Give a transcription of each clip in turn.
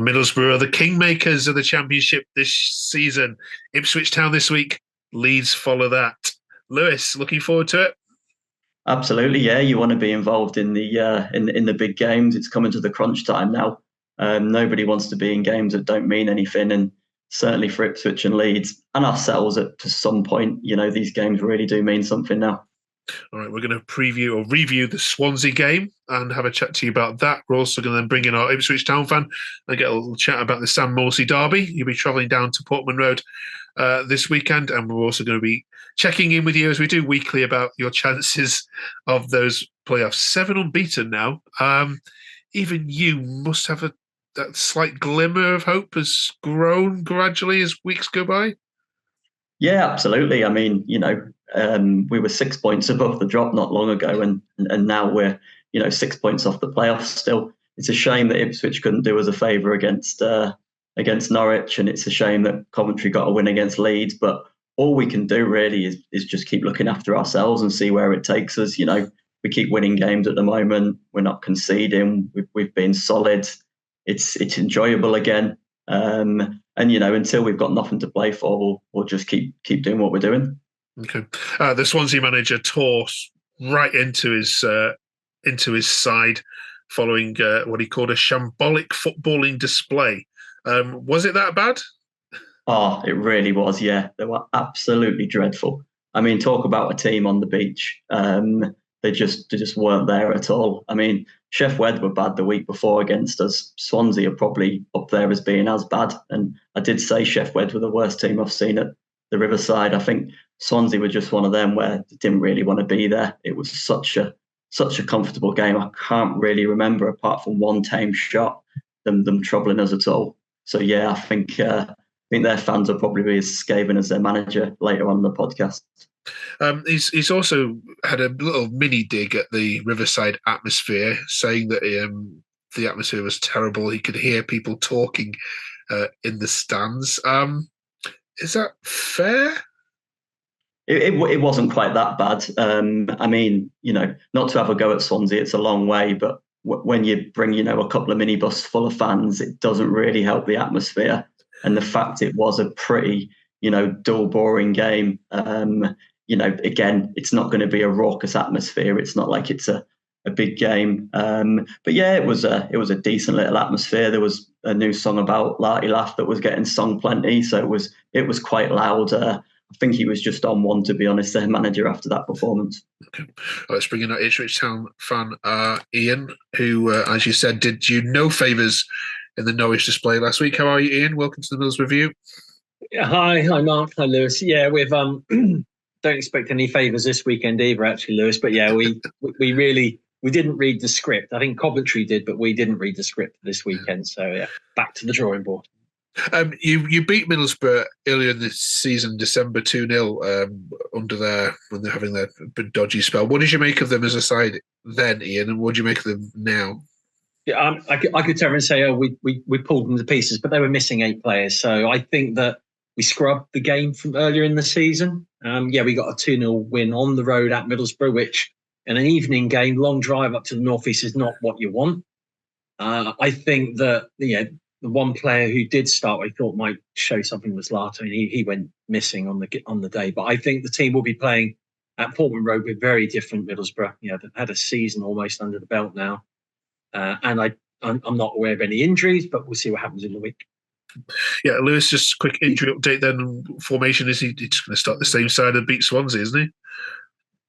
Middlesbrough are the kingmakers of the Championship this season. Ipswich Town this week. Leeds follow that. Lewis, looking forward to it? Absolutely, yeah. You want to be involved in the in the big games. It's coming to the crunch time now. Nobody wants to be in games that don't mean anything, and certainly for Ipswich and Leeds and ourselves to some point, these games really do mean something now. All right, we're going to preview or review the Swansea game and have a chat to you about that. We're also going to then bring in our Ipswich Town fan and get a little chat about the Sam Morsey derby. You'll be travelling down to Portman Road this weekend, and we're also going to be checking in with you as we do weekly about your chances of those playoffs. 7 unbeaten now. Even you must have that slight glimmer of hope has grown gradually as weeks go by. Yeah, absolutely. I mean, we were 6 points above the drop not long ago, and now we're 6 points off the playoffs still. It's a shame that Ipswich couldn't do us a favour against Norwich, and it's a shame that Coventry got a win against Leeds. But all we can do really is just keep looking after ourselves and see where it takes us. We keep winning games at the moment. We're not conceding. We've been solid. It's enjoyable again. And until we've got nothing to play for, we'll just keep doing what we're doing. Okay. The Swansea manager tore right into his side following what he called a shambolic footballing display. Was it that bad? Oh, it really was. Yeah, they were absolutely dreadful. I mean, talk about a team on the beach. They just weren't there at all. I mean, Sheff Wed were bad the week before against us. Swansea are probably up there as being as bad. And I did say Sheff Wed were the worst team I've seen at the Riverside. I think Swansea were just one of them where they didn't really want to be there. It was such a comfortable game. I can't really remember, apart from one tame shot, them troubling us at all. So yeah, I think their fans will probably be as scathing as their manager later on in the podcast. He's also had a little mini dig at the Riverside atmosphere, saying that the atmosphere was terrible. He could hear people talking in the stands. Is that fair? It wasn't quite that bad. I mean, not to have a go at Swansea, it's a long way, but when you bring, a couple of minibus full of fans, it doesn't really help the atmosphere. And the fact it was a pretty, dull, boring game. Again, it's not going to be a raucous atmosphere. It's not like it's a big game. But yeah, it was a decent little atmosphere. There was a new song about Larty Laugh that was getting sung plenty, so it was quite loud. I think he was just on one, to be honest, their manager, after that performance. Okay. Let's bring in our Ipswich Town fan, Ian, who, as you said, did you no favours in the Norwich display last week. How are you, Ian? Welcome to the Mills Review. Hi, Mark. Hi, Lewis. Yeah, we've don't expect any favours this weekend either, actually, Lewis. But yeah, we didn't read the script. I think Coventry did, but we didn't read the script this weekend. So yeah, back to the drawing board. You beat Middlesbrough earlier in this season, December 2-0, when they're having their dodgy spell. What did you make of them as a side then, Ian, and what do you make of them now? Yeah, I could turn and say, we pulled them to pieces, but they were missing 8 players. So I think that we scrubbed the game from earlier in the season. We got a 2-0 win on the road at Middlesbrough, which in an evening game, long drive up to the northeast is not what you want. I think that the one player who did start, I thought might show something, was Lato. He went missing on the day. But I think the team will be playing at Portman Road with very different Middlesbrough. They've had a season almost under the belt now. And I'm not aware of any injuries, but we'll see what happens in the week. Yeah, Lewis, just a quick injury update then. Formation, is he just going to start the same side and beat Swansea, isn't he?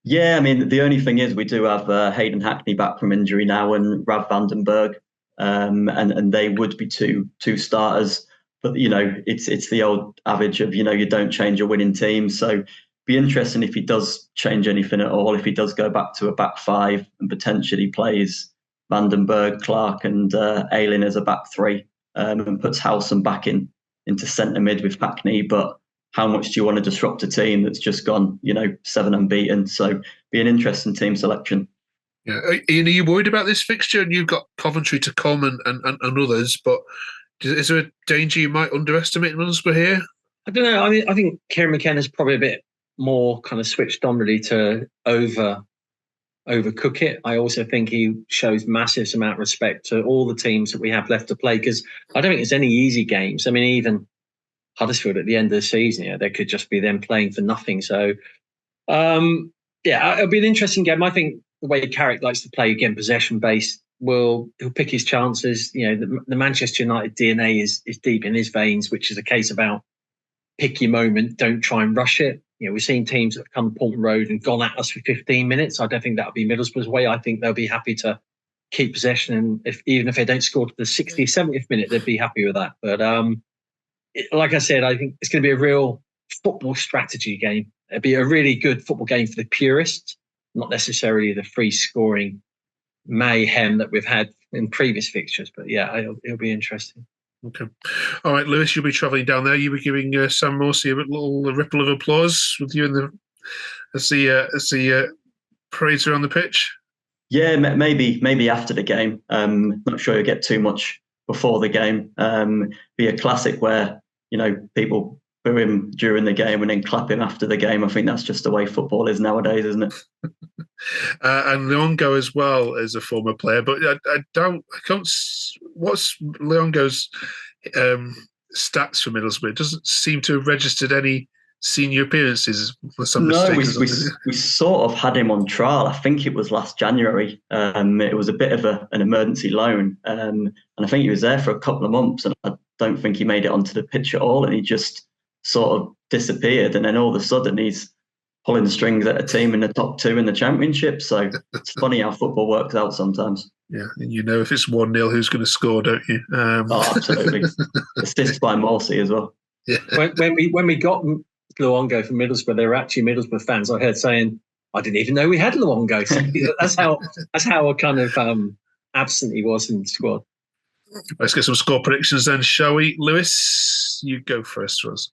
Yeah, I mean, the only thing is we do have Hayden Hackney back from injury now, and Rav Vandenberg, and they would be two starters. But, it's the old adage of, you don't change a winning team. So be interesting if he does change anything at all, if he does go back to a back 5 and potentially plays Vandenberg, Clark and Ayling as a back 3, and puts Howson back into centre mid with Hackney. But how much do you want to disrupt a team that's just gone, 7 unbeaten? So be an interesting team selection. Yeah, Ian, are you worried about this fixture? And you've got Coventry to come and others, but is there a danger you might underestimate Middlesbrough here? I don't know. I mean, I think Kieran McKenna's probably a bit more kind of switched on really to over overcook it. I also think he shows massive amount of respect to all the teams that we have left to play, because I don't think there's any easy games. I mean, even Huddersfield at the end of the season, there could just be them playing for nothing. So, it'll be an interesting game. I think the way Carrick likes to play, again, possession based, he'll pick his chances. The Manchester United DNA is deep in his veins, which is a case about pick your moment, don't try and rush it. We've seen teams that have come to Portman Road and gone at us for 15 minutes. I don't think that'll be Middlesbrough's way. I think they'll be happy to keep possession, and even if they don't score to the 60th, 70th minute, they'd be happy with that. But like I said, I think it's going to be a real football strategy game. It'll be a really good football game for the purists, not necessarily the free scoring mayhem that we've had in previous fixtures. But yeah, it'll be interesting. Okay. All right, Lewis, you'll be travelling down there. You'll be giving Sam Morsey a little ripple of applause with you as the parades are on the pitch. Yeah, maybe after the game. Not sure you'll get too much before the game. Be a classic where people boo him during the game and then clap him after the game. I think that's just the way football is nowadays, isn't it? And Leongo as well as a former player, but I can't. What's Leongo's stats for Middlesbrough? It doesn't seem to have registered any senior appearances for some mistake. We sort of had him on trial. I think it was last January. It was a bit of an emergency loan, and I think he was there for a couple of months, and I don't think he made it onto the pitch at all, and he just sort of disappeared, and then all of a sudden he's pulling the strings at a team in the top 2 in the Championship. So it's funny how football works out sometimes. Yeah, and if it's 1-0, who's going to score, don't you? Absolutely. Assist by Morsey as well. Yeah. When we got Luongo from Middlesbrough, there were actually Middlesbrough fans I heard saying, "I didn't even know we had Luongo." So that's how kind of absent he was in the squad. Let's get some score predictions then, shall we? Lewis, you go first for us.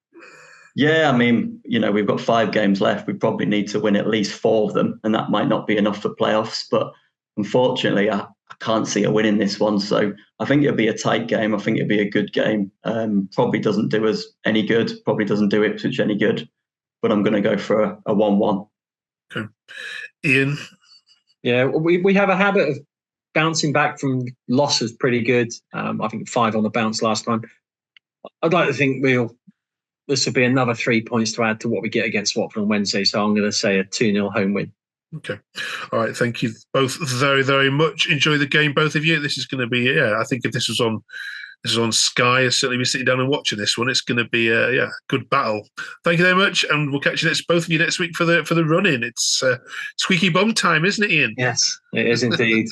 Yeah, I mean, we've got 5 games left. We probably need to win at least 4 of them, and that might not be enough for playoffs. But unfortunately, I can't see a win in this one. So I think it'll be a tight game. I think it'll be a good game. Probably doesn't do us any good. Probably doesn't do Ipswich any good. But I'm going to go for a 1-1. Okay. Ian? Yeah, we have a habit of bouncing back from losses pretty good. I think 5 on the bounce last time. I'd like to think this will be another 3 points to add to what we get against Watford on Wednesday. So I'm going to say a 2-0 home win. Okay. All right. Thank you both very, very much. Enjoy the game, both of you. This is going to be, I think if this was on Sky, I'd certainly be sitting down and watching this one. It's going to be a good battle. Thank you very much. And we'll catch you both of you next week for the run-in. It's squeaky bum time, isn't it, Ian? Yes, it is indeed.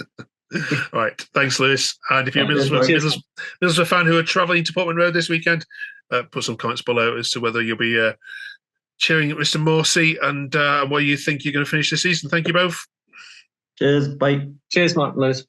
All right. Thanks, Lewis. And if you're a Middlesbrough fan who are travelling to Portman Road this weekend, put some comments below as to whether you'll be cheering at Mr. Morsey and where you think you're going to finish the season. Thank you both. Cheers. Bye. Cheers, Mark, Lewis.